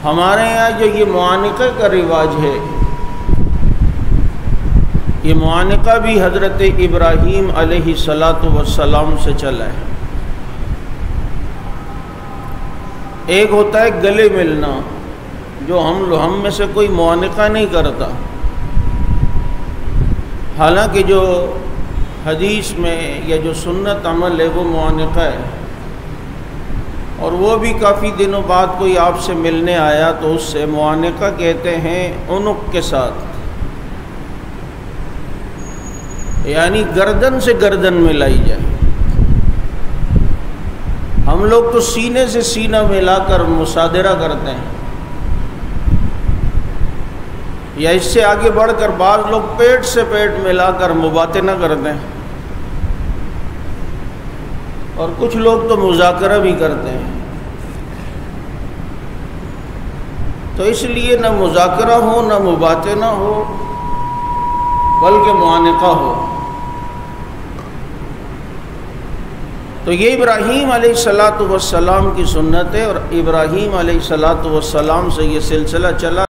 ہمارے یہاں جو یہ معانقہ کا رواج ہے، یہ معانقہ بھی حضرت ابراہیم علیہ السلام سے چلا ہے۔ ایک ہوتا ہے گلے ملنا، جو ہم میں سے کوئی معانقہ نہیں کرتا، حالانکہ جو حدیث میں یا جو سنت عمل ہے وہ معانقہ ہے، اور وہ بھی کافی دنوں بعد کوئی آپ سے ملنے آیا تو اس سے معانقہ کہتے ہیں عنق کے ساتھ، یعنی گردن سے گردن ملائی جائے۔ ہم لوگ تو سینے سے سینہ ملا کر مصادرہ کرتے ہیں، یا اس سے آگے بڑھ کر بعض لوگ پیٹ سے پیٹ ملا کر مباطنہ کرتے ہیں، اور کچھ لوگ تو مذاکرہ بھی کرتے ہیں۔ تو اس لیے نہ مذاکرہ ہو نہ مباطنہ ہو، بلکہ معانقہ ہو۔ تو یہ ابراہیم علیہ السلام کی سنت ہے، اور ابراہیم علیہ السلام سے یہ سلسلہ چلا۔